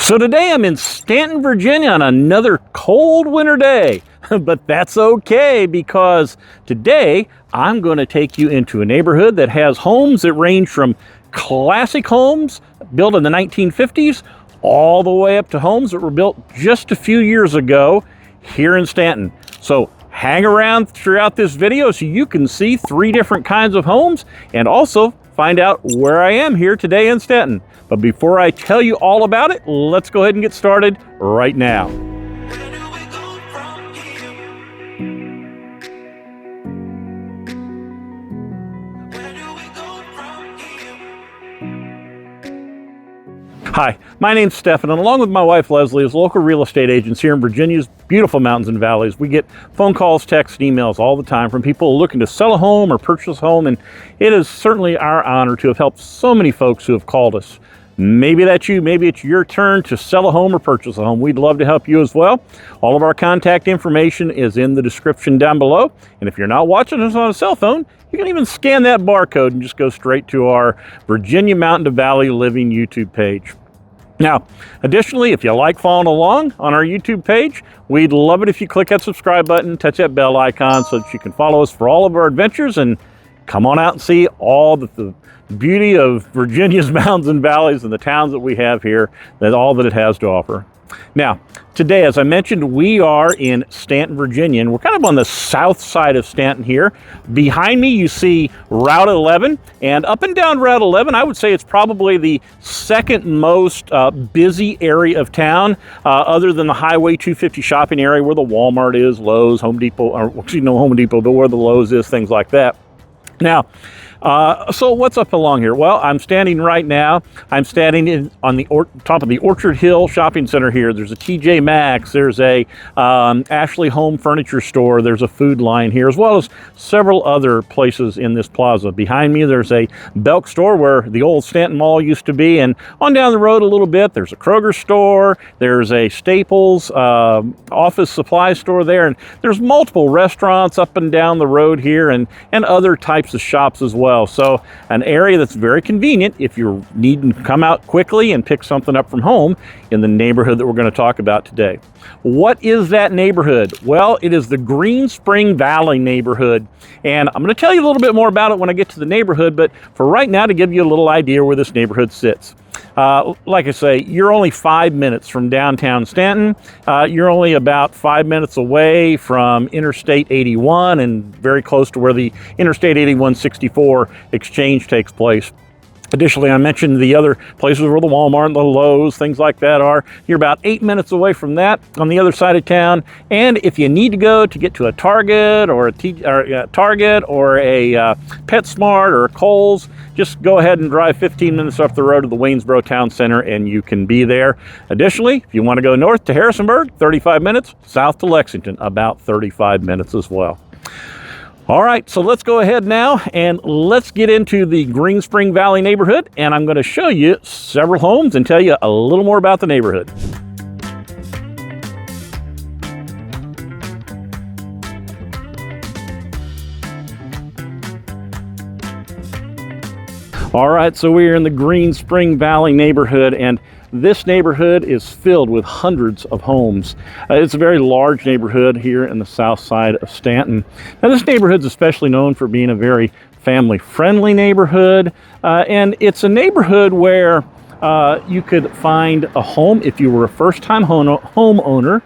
So today I'm in Stanton, Virginia on another cold winter day, but that's okay because today I'm going to take you into a neighborhood that has homes that range from classic homes built in the 1950s all the way up to homes that were built just a few years ago here in Stanton. So hang around throughout this video so you can see three different kinds of homes and also find out where I am here today in Stanton. But before I tell you all about it, let's go ahead and get started right now. Hi, my name's Stefan, and along with my wife Leslie, as local real estate agents here in Virginia's beautiful mountains and valleys, we get phone calls, texts, and emails all the time from people looking to sell a home or purchase a home, and it is certainly our honor to have helped so many folks who have called us. Maybe that's you, maybe it's your turn to sell a home or purchase a home. We'd love to help you as well. All of our contact information is in the description down below, and if you're not watching us on a cell phone, you can even scan that barcode and just go straight to our Virginia Mountain to Valley Living YouTube page. Now, additionally, if you like following along on our YouTube page, we'd love it if you click that subscribe button, touch that bell icon so that you can follow us for all of our adventures and come on out and see all the beauty of Virginia's mountains and valleys and the towns that we have here, all that it has to offer. Now, today, as I mentioned, we are in Staunton, Virginia, and we're kind of on the south side of Stanton here. Behind me, you see Route 11, and up and down Route 11, I would say it's probably the second most busy area of town, other than the Highway 250 shopping area where the Walmart is, Lowe's, Home Depot, or actually no Home Depot, but where the Lowe's is, things like that. Now, so what's up along here? Well, I'm standing right now. I'm standing on the top of the Orchard Hill Shopping Center here. There's a TJ Maxx. There's a Ashley Home Furniture Store. There's a Food Line here, as well as several other places in this plaza. Behind me, there's a Belk store where the old Stanton Mall used to be. And on down the road a little bit, there's a Kroger store. There's a Staples office supply store there. And there's multiple restaurants up and down the road here and other types of shops as well. So an area that's very convenient if you're needing to come out quickly and pick something up from home in the neighborhood that we're going to talk about today. What is that neighborhood? Well, it is the Greenspring Valley neighborhood. And I'm going to tell you a little bit more about it when I get to the neighborhood, but for right now, to give you a little idea where this neighborhood sits. Like I say, you're only 5 minutes from downtown Stanton. You're only about 5 minutes away from Interstate 81 and very close to where the Interstate 81-64 exchange takes place. Additionally, I mentioned the other places where the Walmart and the Lowe's, things like that are. You're about 8 minutes away from that on the other side of town. And if you need to go to get to a Target or a PetSmart or a Kohl's, just go ahead and drive 15 minutes off the road to the Waynesboro Town Center and you can be there. Additionally, if you want to go north to Harrisonburg, 35 minutes, south to Lexington, about 35 minutes as well. All right, so let's go ahead now and let's get into the Greenspring Valley neighborhood, and I'm going to show you several homes and tell you a little more about the neighborhood. All right, so we're in the Greenspring Valley neighborhood, and this neighborhood is filled with hundreds of homes. It's a very large neighborhood here in the south side of Stanton. Now, this neighborhood's especially known for being a very family-friendly neighborhood, and it's a neighborhood where you could find a home if you were a first-time homeowner,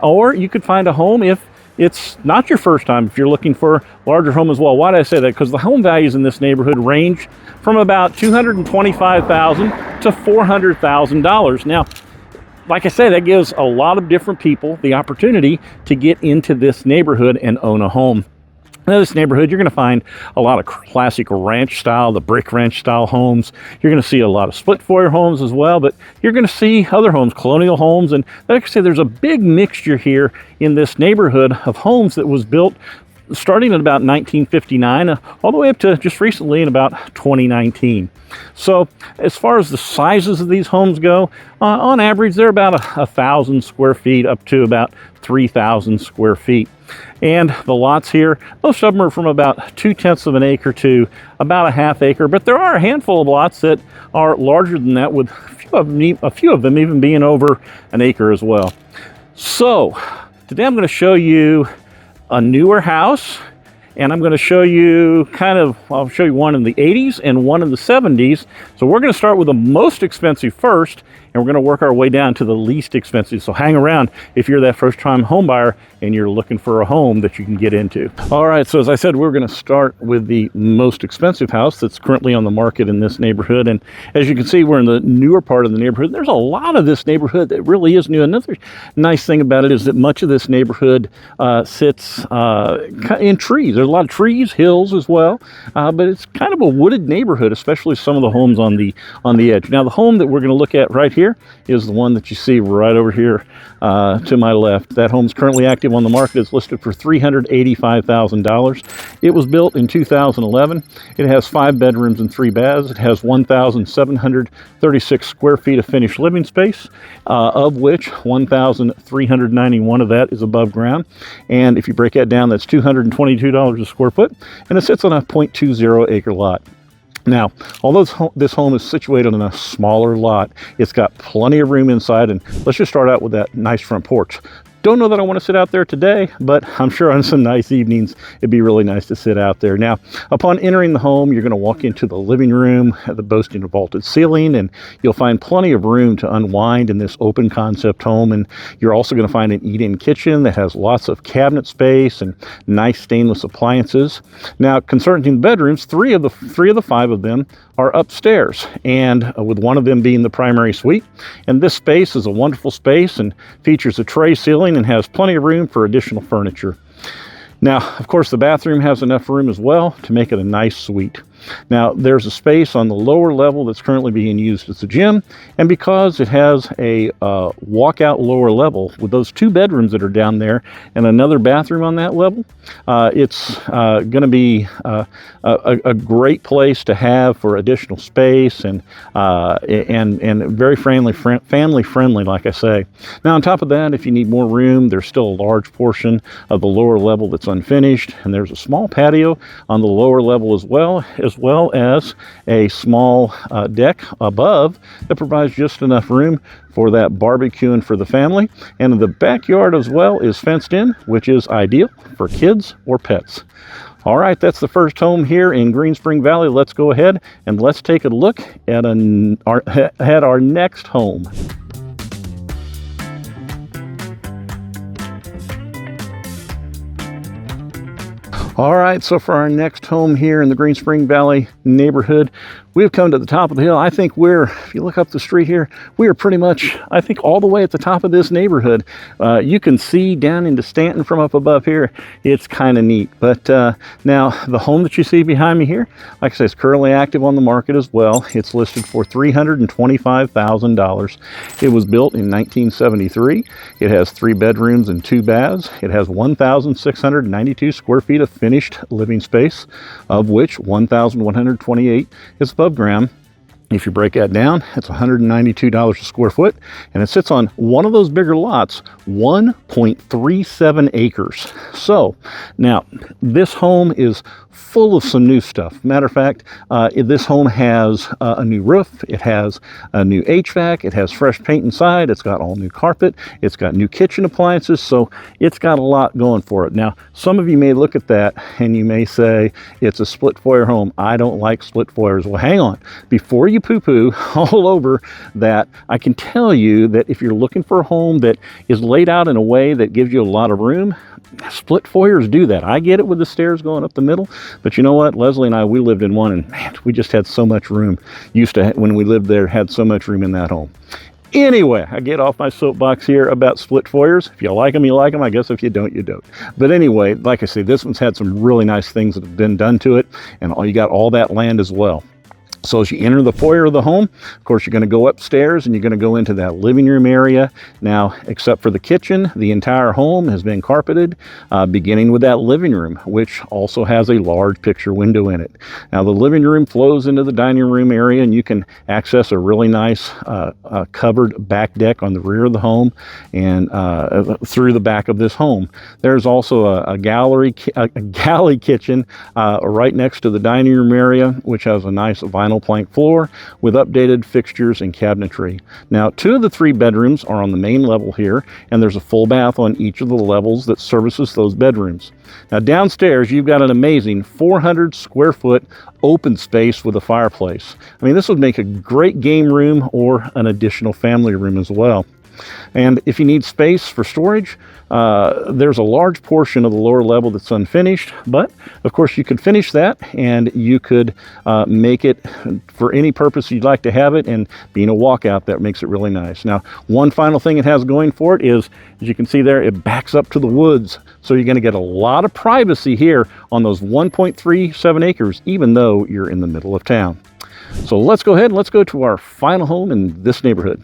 or you could find a home if it's not your first time, if you're looking for a larger home as well. Why do I say that? Because the home values in this neighborhood range from about $225,000 to $400,000. Now, like I say, that gives a lot of different people the opportunity to get into this neighborhood and own a home. In this neighborhood, you're going to find a lot of classic ranch style, the brick ranch style homes. You're going to see a lot of split foyer homes as well, but you're going to see other homes, colonial homes. And like I say, there's a big mixture here in this neighborhood of homes that was built starting at about 1959, all the way up to just recently in about 2019. So as far as the sizes of these homes go, on average, they're about 1,000 square feet up to about 3,000 square feet. And the lots here, most of them are from about 2/10 of an acre to about a half acre, but there are a handful of lots that are larger than that, with a few of them even being over an acre as well. So today I'm going to show you a newer house, and I'm going to show you I'll show you one in the 80s and one in the 70s. So we're going to start with the most expensive first, and we're going to work our way down to the least expensive. So hang around if you're that first-time home buyer and you're looking for a home that you can get into. All right, so as I said, we're going to start with the most expensive house that's currently on the market in this neighborhood. And as you can see, we're in the newer part of the neighborhood. There's a lot of this neighborhood that really is new. Another nice thing about it is that much of this neighborhood sits in trees. There's a lot of trees, hills as well, but it's kind of a wooded neighborhood, especially some of the homes on the edge. Now, the home that we're going to look at right here is the one that you see right over here to my left. That home's currently active on the market. It's listed for $385,000. It was built in 2011. It has 5 bedrooms and 3 baths. It has 1,736 square feet of finished living space, of which 1,391 of that is above ground. And if you break that down, that's $222 a square foot, and it sits on a 0.20 acre lot. Now, although this home is situated on a smaller lot, it's got plenty of room inside, and let's just start out with that nice front porch. Don't know that I want to sit out there today, but I'm sure on some nice evenings, it'd be really nice to sit out there. Now, upon entering the home, you're going to walk into the living room, the boasting a vaulted ceiling, and you'll find plenty of room to unwind in this open concept home. And you're also going to find an eat-in kitchen that has lots of cabinet space and nice stainless appliances. Now, concerning the bedrooms, three of the 5 of them are upstairs, and with one of them being the primary suite. And this space is a wonderful space and features a tray ceiling and has plenty of room for additional furniture. Now, of course, the bathroom has enough room as well to make it a nice suite. Now, there's a space on the lower level that's currently being used as a gym, and because it has a walkout lower level with those 2 bedrooms that are down there and another bathroom on that level, it's going to be a great place to have for additional space and very family friendly, like I say. Now, on top of that, if you need more room, there's still a large portion of the lower level that's unfinished, and there's a small patio on the lower level as well as a small deck above that provides just enough room for that barbecuing for the family. And the backyard as well is fenced in, which is ideal for kids or pets. All right, that's the first home here in Greenspring Valley. Let's go ahead and let's take a look at our next home. All right, so for our next home here in the Greenspring Valley neighborhood, we've come to the top of the hill. I think if you look up the street here, we are pretty much, I think, all the way at the top of this neighborhood. You can see down into Stanton from up above here. It's kind of neat. But now, the home that you see behind me here, like I say, is currently active on the market as well. It's listed for $325,000. It was built in 1973. It has 3 bedrooms and 2 baths. It has 1,692 square feet of finished living space, of which 1,128 is above ground. If you break that down, it's $192 a square foot, and it sits on one of those bigger lots, 1.37 acres. So now this home is full of some new stuff. Matter of fact, this home has a new roof. It has a new HVAC. It has fresh paint inside. It's got all new carpet. It's got new kitchen appliances. So it's got a lot going for it. Now, some of you may look at that and you may say, it's a split foyer home. I don't like split foyers. Well, hang on. Before you poo-poo all over that, I can tell you that if you're looking for a home that is laid out in a way that gives you a lot of room, split foyers do that. I get it with the stairs going up the middle, but you know what? Leslie and I, we lived in one, and man, we just had so much room. When we lived there, had so much room in that home. Anyway, I get off my soapbox here about split foyers. If you like them, you like them. I guess if you don't, you don't. But anyway, like I say, this one's had some really nice things that have been done to it, and you got all that land as well. So as you enter the foyer of the home, of course, you're going to go upstairs and you're going to go into that living room area. Now, except for the kitchen, the entire home has been carpeted, beginning with that living room, which also has a large picture window in it. Now, the living room flows into the dining room area, and you can access a really nice covered back deck on the rear of the home and through the back of this home. There's also a galley kitchen right next to the dining room area, which has a nice vinyl plank floor with updated fixtures and cabinetry. Now, 2 of the 3 bedrooms are on the main level here, and there's a full bath on each of the levels that services those bedrooms. Now, downstairs, you've got an amazing 400 square foot open space with a fireplace. I mean, this would make a great game room or an additional family room as well. And if you need space for storage, there's a large portion of the lower level that's unfinished, but of course you could finish that and you could make it for any purpose you'd like to have it, and being a walkout, that makes it really nice. Now, one final thing it has going for it is, as you can see there, it backs up to the woods, so you're going to get a lot of privacy here on those 1.37 acres, even though you're in the middle of town. So let's go ahead and let's go to our final home in this neighborhood.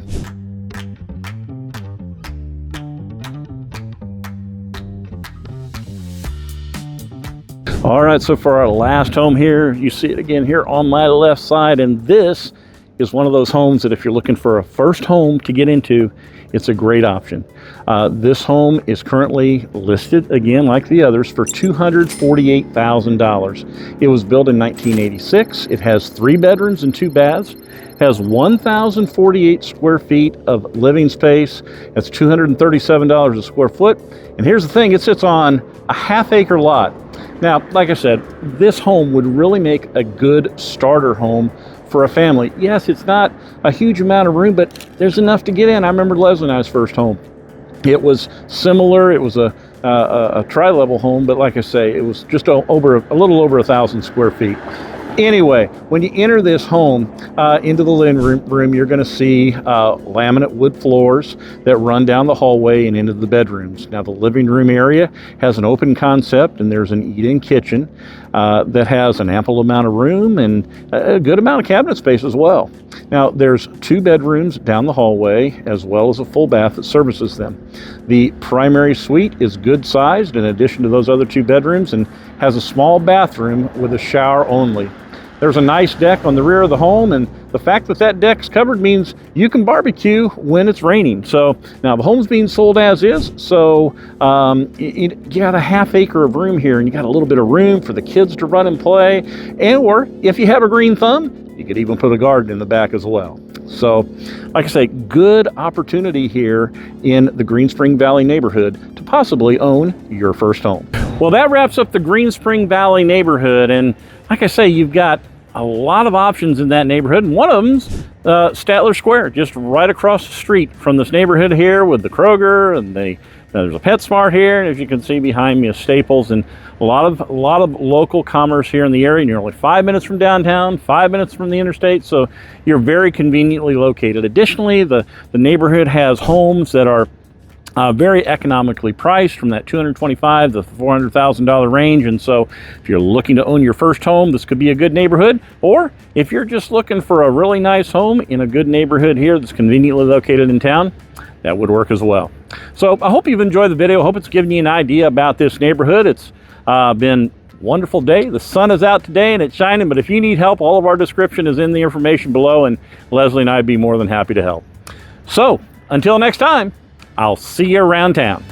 All right, so for our last home here, you see it again here on my left side, and this is one of those homes that if you're looking for a first home to get into, it's a great option. This home is currently listed, again, like the others, for $248,000. It was built in 1986. It has 3 bedrooms and 2 baths. Has 1,048 square feet of living space. That's $237 a square foot. And here's the thing, it sits on a half-acre lot. Now, like I said, this home would really make a good starter home for a family. Yes, it's not a huge amount of room, but there's enough to get in. I remember Leslie and I's first home. It was similar. It was a tri-level home, but like I say, it was just a little over 1,000 square feet. Anyway, when you enter this home into the living room, you're going to see laminate wood floors that run down the hallway and into the bedrooms. Now, the living room area has an open concept, and there's an eat-in kitchen that has an ample amount of room and a good amount of cabinet space as well. Now, there's 2 bedrooms down the hallway, as well as a full bath that services them. The primary suite is good sized in addition to those other 2 bedrooms, and has a small bathroom with a shower only. There's a nice deck on the rear of the home, and the fact that that deck's covered means you can barbecue when it's raining. So now the home's being sold as is, so you got a half-acre of room here, and you got a little bit of room for the kids to run and play, or if you have a green thumb, you could even put a garden in the back as well. So, like I say, good opportunity here in the Greenspring Valley neighborhood to possibly own your first home. Well, that wraps up the Greenspring Valley neighborhood, and like I say, you've got a lot of options in that neighborhood, and one of them's Statler Square, just right across the street from this neighborhood here with the Kroger, and there's a PetSmart here, and as you can see behind me is Staples, and a lot of local commerce here in the area. And you're only 5 minutes from downtown, 5 minutes from the interstate, so you're very conveniently located. Additionally, the neighborhood has homes that are very economically priced from that $225,000 to $400,000 range. And so if you're looking to own your first home, this could be a good neighborhood. Or if you're just looking for a really nice home in a good neighborhood here that's conveniently located in town, that would work as well. So I hope you've enjoyed the video. I hope it's given you an idea about this neighborhood. It's been a wonderful day. The sun is out today and it's shining, but if you need help, all of our description is in the information below, and Leslie and I'd be more than happy to help. So until next time, I'll see you around town.